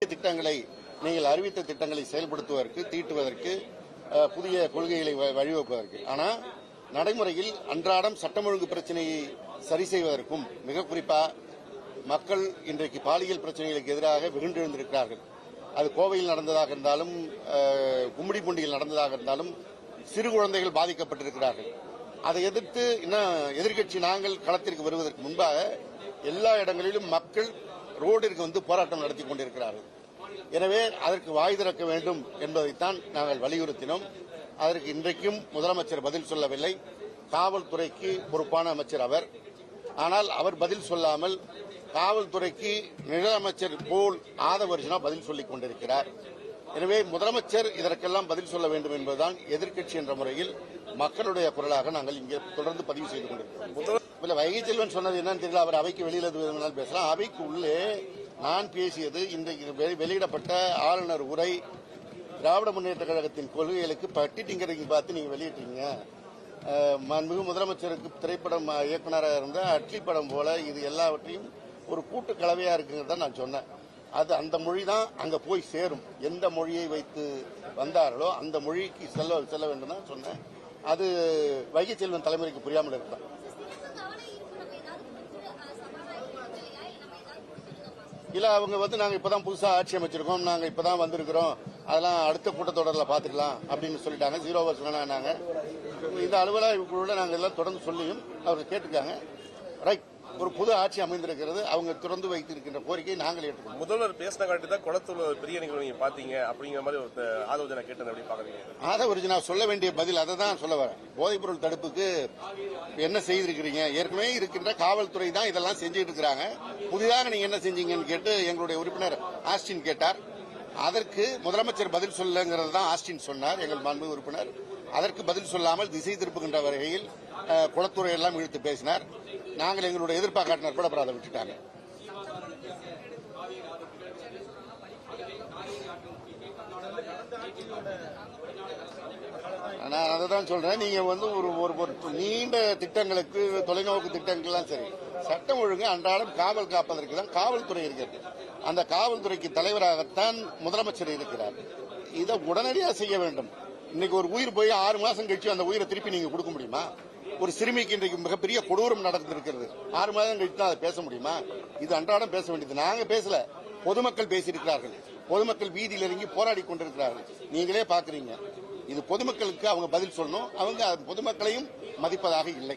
திட்டங்களை நீங்கள் அறிவித்த திட்டங்களை செயல்படுத்துவதற்கு தீட்டுவதற்கு புதிய கொள்கைகளை வழிவகுப்பதற்கு ஆனால் நடைமுறையில் அன்றாடம் சட்டம் ஒழுங்கு பிரச்சனையை சரி செய்வதற்கும் மிக குறிப்பா மக்கள் இன்றைக்கு பாலியல் பிரச்சனைகளுக்கு எதிராக வெகுண்டெழுந்திருக்கிறார்கள். அது கோவையில் நடந்ததாக இருந்தாலும் கும்மிடிப்பூண்டியில் நடந்ததாக இருந்தாலும் சிறு குழந்தைகள் பாதிக்கப்பட்டிருக்கிறார்கள். அதை எதிர்த்து இன்னும் எதிர்க்கட்சி நாங்கள் களத்திற்கு வருவதற்கு முன்பாக எல்லா இடங்களிலும் மக்கள் ரோடிற்கு வந்து போராட்டம் நடத்தி கொண்டிருக்கிறார்கள். எனவே அதற்கு வாய் திறக்க வேண்டும் என்பதைத்தான் நாங்கள் வலியுறுத்தினோம். அதற்கு இன்றைக்கும் முதலமைச்சர் பதில் சொல்லவில்லை. காவல்துறைக்கு பொறுப்பான அமைச்சர் அவர். ஆனால் அவர் பதில் சொல்லாமல் காவல்துறைக்கு நிழலமைச்சர் போல் ஆதவர்ஜனா பதில் சொல்லிக் கொண்டிருக்கிறார். எனவே முதலமைச்சர் இதற்கெல்லாம் பதில் சொல்ல வேண்டும் என்பதுதான் எதிர்க்கட்சி என்ற முறையில் மக்களுடைய குரலாக நாங்கள் இங்கே தொடர்ந்து பதிவு செய்து கொண்டிருக்கிறோம். வைகை செல்வன் சொன்னது என்னன்னு தெரியல. அவர் அவைக்கு வெளியில் பேசலாம். அவைக்கு உள்ளே நான் பேசியது இன்றைக்கு வெளியிடப்பட்ட ஆளுநர் உரை திராவிட முன்னேற்ற கழகத்தின் கொள்கைகளுக்கு பட்டி டிங்கரிங் பார்த்து நீங்க வெளியிட்டீங்க. மாண்புமிகு முதலமைச்சருக்கு திரைப்படம் இயக்குநராக இருந்த அட்லி படம் போல இது எல்லாவற்றையும் ஒரு கூட்டு கலவையா இருக்குங்கிறத நான் சொன்னேன். அது அந்த மொழி தான் அங்க போய் சேரும். எந்த மொழியை வைத்து வந்தார்களோ அந்த மொழிக்கு செல்ல வேண்டும் தான் சொன்னேன். அது வைகை செல்வன் தலைமுறைக்கு புரியாமல் இருந்தான். இல்ல அவங்க வந்து நாங்க இப்பதான் புதுசா ஆட்சி அமைச்சிருக்கோம், நாங்க இப்பதான் வந்திருக்கிறோம், அதெல்லாம் அடுத்த கூட்டத்தொடரில் பாத்துக்கலாம் அப்படின்னு சொல்லிட்டாங்க. 0 வருஷம் வேணாங்க. இந்த அலுவலக நாங்க எல்லாம் தொடர்ந்து சொல்லியும் அவங்க கேட்டுக்காங்க. ரைட், ஒரு புது ஆட்சி அமைந்திருக்கிறது. அவங்க தொடர்ந்து வைத்திருக்கின்ற கோரிக்கை நாங்கள் ஏற்றுக்கோம். முதல்வர் பேசின காட்டி தான் குளத்தூர் பெரிய நிகழ்வு நீங்க பாத்தீங்க அப்படிங்கிற மாதிரி ஒரு ஆதவர்ஜனா கேட்டது எப்படி பாக்குறீங்க? ஆதவர்ஜனா சொல்ல வேண்டிய பதில் அதை தான் சொல்ல வரேன். போதைப் பொருள் தடுப்புக்கு என்ன செய்திருக்கிறீங்க? ஏற்கனவே இருக்கின்ற காவல்துறை தான் இதெல்லாம் செஞ்சுட்டு இருக்கிறாங்க. புதிதாக நீங்க என்ன செஞ்சீங்கன்னு கேட்டு எங்களுடைய உறுப்பினர் ஆஸ்டின் கேட்டார். அதற்கு முதலமைச்சர் பதில் சொல்லுங்கிறது தான் ஆஸ்டின் சொன்னார், எங்கள் மாண்பு உறுப்பினர். அதற்கு பதில் சொல்லாமல் திசை திருப்புகின்ற வகையில் குளத்துறை எல்லாம் இழுத்து பேசினார். நாங்கள் எங்களுடைய எதிர்பார்க்காட்டினர் கூட அப்புறம் அதை விட்டுட்டாங்க. நான் அதை தான் சொல்றேன். நீங்க வந்து ஒரு நீண்ட திட்டங்களுக்கு, தொலைநோக்கு திட்டங்கள்லாம் சரி, சட்டம் ஒழுங்கு அன்றாடம் காவல் காப்பதற்கு தான் காவல்துறை இருக்கிறது. அந்த காவல்துறைக்கு தலைவராகத்தான் முதலமைச்சர் இருக்கிறார். இதை உடனடியாக செய்ய வேண்டும். இன்னைக்கு ஒரு உயிர் போய் 6 மாசம் கழிச்சு அந்த உயிரை திருப்பி நீங்க கொடுக்க முடியுமா? ஒரு சிறுமிக்கு இன்றைக்கு மிகப்பெரிய கொடூரம் நடந்திருக்கிறது. 6 மாதம் கழித்து அதை பேச முடியுமா? இது அன்றாடம் பேச வேண்டியது. நாங்க பேசல, பொதுமக்கள் பேசியிருக்கிறார்கள். பொதுமக்கள் வீதியில் இறங்கி போராடி கொண்டிருக்கிறார்கள். நீங்களே பாக்குறீங்க. இது பொதுமக்களுக்கு அவங்க பதில் சொல்லணும். அவங்க பொதுமக்களையும் மதிப்பதாக இல்லை.